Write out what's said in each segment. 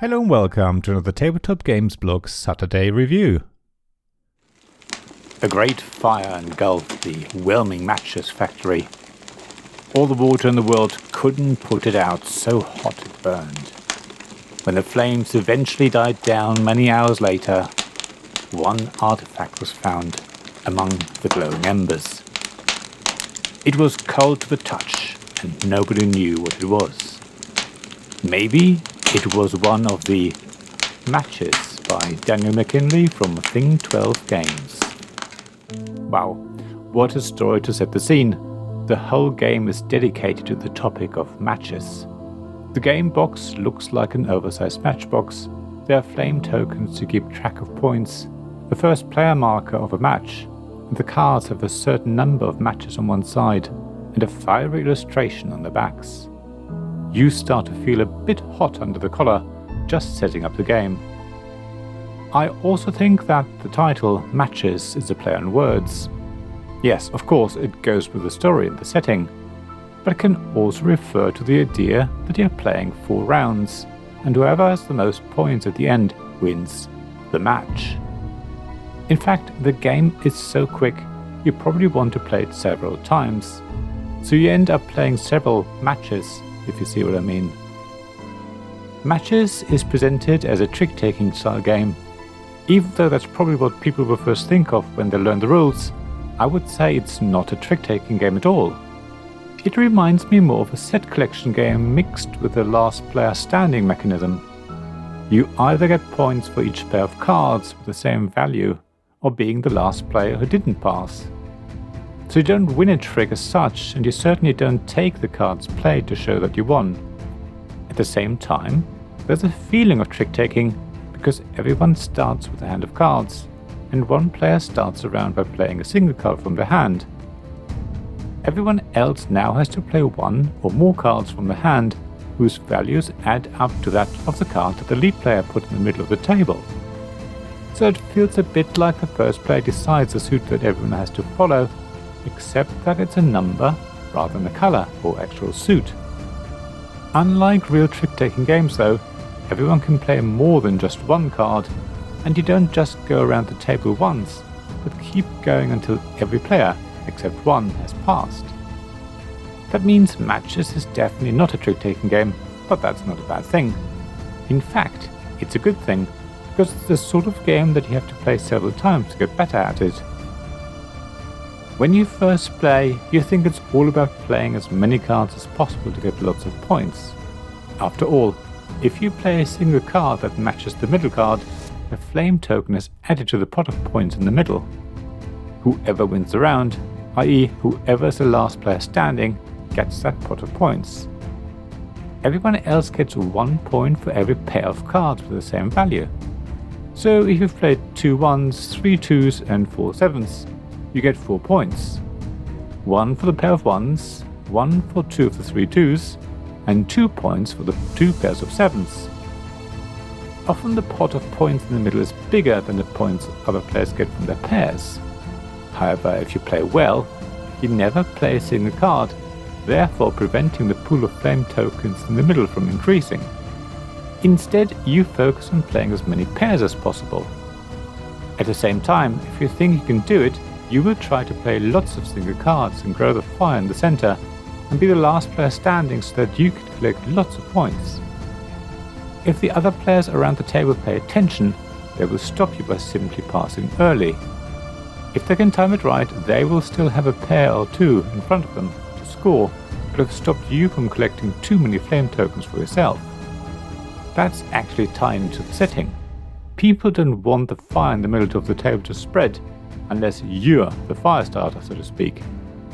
Hello and welcome to another Tabletop Games Blog Saturday review. A great fire engulfed the whelming matches factory. All the water in the world couldn't put it out, so hot it burned. When the flames eventually died down many hours later, one artifact was found among the glowing embers. It was cold to the touch, and nobody knew what it was. Maybe it was one of the matches by Daniel McKinley from Thing 12 Games. Wow, what a story to set the scene. The whole game is dedicated to the topic of matches. The game box looks like an oversized matchbox. There are flame tokens to keep track of points, the first player marker of a match, and the cards have a certain number of matches on one side, and a fiery illustration on the backs. You start to feel a bit hot under the collar just setting up the game. I also think that the title, Matches, is a play on words. Yes, of course, it goes with the story and the setting, but it can also refer to the idea that you're playing 4 rounds, and whoever has the most points at the end wins the match. In fact, the game is so quick, you probably want to play it several times, so you end up playing several matches, if you see what I mean. Matches is presented as a trick-taking style game. Even though that's probably what people will first think of when they learn the rules, I would say it's not a trick-taking game at all. It reminds me more of a set collection game mixed with a last player standing mechanism. You either get points for each pair of cards with the same value, or being the last player who didn't pass. So you don't win a trick as such, and you certainly don't take the cards played to show that you won. At the same time, there's a feeling of trick-taking because everyone starts with a hand of cards, and one player starts a round by playing a single card from their hand. Everyone else now has to play one or more cards from the hand whose values add up to that of the card that the lead player put in the middle of the table. So it feels a bit like the first player decides the suit that everyone has to follow, except that it's a number rather than a color or actual suit. Unlike real trick-taking games though, everyone can play more than just one card, and you don't just go around the table once, but keep going until every player, except one, has passed. That means Matches is definitely not a trick-taking game, but that's not a bad thing. In fact, it's a good thing, because it's the sort of game that you have to play several times to get better at it. When you first play, you think it's all about playing as many cards as possible to get lots of points. After all, if you play a single card that matches the middle card, a flame token is added to the pot of points in the middle. Whoever wins the round, i.e. whoever is the last player standing, gets that pot of points. Everyone else gets 1 point for every pair of cards with the same value. So if you've played 2 1s, 3 2s and 4 7s, you get 4 points. 1 for the pair of 1s, 1 for 2 of the 3 2s, and 2 points for the 2 pairs of 7s. Often the pot of points in the middle is bigger than the points other players get from their pairs. However, if you play well, you never play a single card, therefore preventing the pool of flame tokens in the middle from increasing. Instead, you focus on playing as many pairs as possible. At the same time, if you think you can do it, you will try to play lots of single cards and grow the fire in the center, and be the last player standing so that you can collect lots of points. If the other players around the table pay attention, they will stop you by simply passing early. If they can time it right, they will still have a pair or 2 in front of them to score, but have stopped you from collecting too many flame tokens for yourself. That's actually tied into the setting. People don't want the fire in the middle of the table to spread, unless you're the fire starter, so to speak.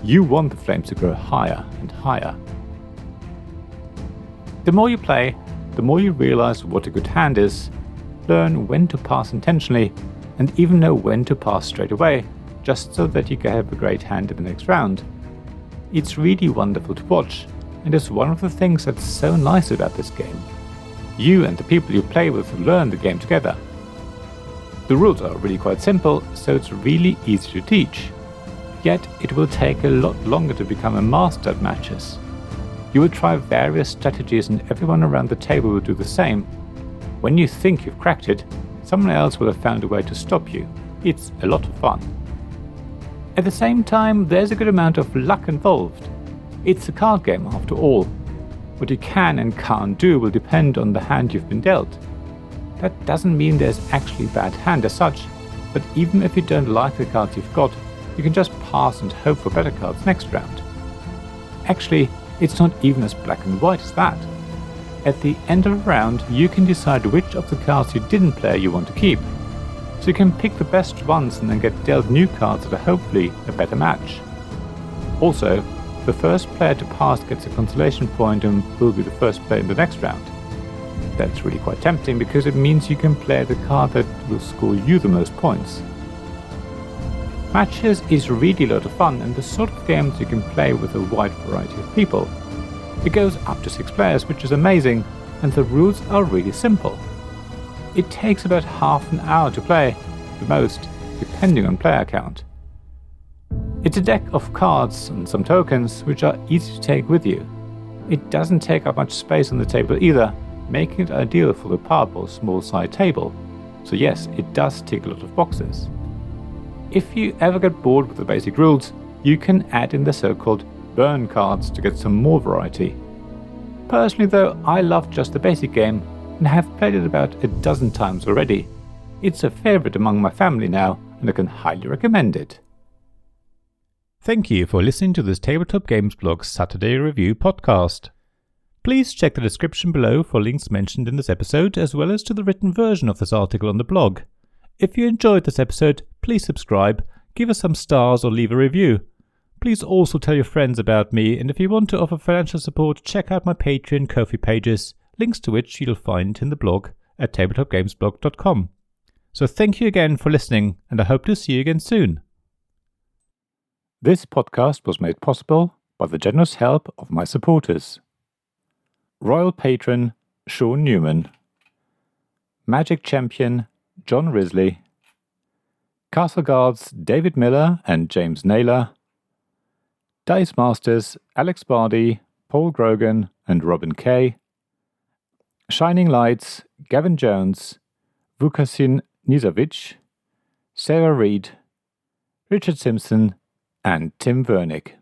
You want the flames to grow higher and higher. The more you play, the more you realize what a good hand is, learn when to pass intentionally, and even know when to pass straight away, just so that you can have a great hand in the next round. It's really wonderful to watch, and is one of the things that's so nice about this game. You and the people you play with learn the game together. The rules are really quite simple, so it's really easy to teach. Yet it will take a lot longer to become a master at Matches. You will try various strategies and everyone around the table will do the same. When you think you've cracked it, someone else will have found a way to stop you. It's a lot of fun. At the same time, there's a good amount of luck involved. It's a card game after all. What you can and can't do will depend on the hand you've been dealt. That doesn't mean there's actually a bad hand as such, but even if you don't like the cards you've got, you can just pass and hope for better cards next round. Actually, it's not even as black and white as that. At the end of a round, you can decide which of the cards you didn't play you want to keep. So you can pick the best ones and then get dealt new cards that are hopefully a better match. Also, the first player to pass gets a consolation point and will be the first player in the next round. That's really quite tempting because it means you can play the card that will score you the most points. Matches is really a lot of fun and the sort of games you can play with a wide variety of people. It goes up to 6 players, which is amazing, and the rules are really simple. It takes about half an hour to play, the most, depending on player count. It's a deck of cards and some tokens which are easy to take with you. It doesn't take up much space on the table either, making it ideal for a pub or small side table. So yes, it does tick a lot of boxes. If you ever get bored with the basic rules, you can add in the so-called burn cards to get some more variety. Personally though, I love just the basic game and have played it about a dozen times already. It's a favourite among my family now and I can highly recommend it. Thank you for listening to this Tabletop Games Blog's Saturday Review podcast. Please check the description below for links mentioned in this episode as well as to the written version of this article on the blog. If you enjoyed this episode, please subscribe, give us some stars or leave a review. Please also tell your friends about me, and if you want to offer financial support, check out my Patreon and Ko-fi pages, links to which you'll find in the blog at tabletopgamesblog.com. So thank you again for listening, and I hope to see you again soon. This podcast was made possible by the generous help of my supporters. Royal Patron Sean Newman, Magic Champion John Risley, Castle Guards David Miller and James Naylor, Dice Masters Alex Bardi, Paul Grogan and Robin Kay, Shining Lights Gavin Jones, Vukasin Nizovic, Sarah Reed, Richard Simpson and Tim Vernick.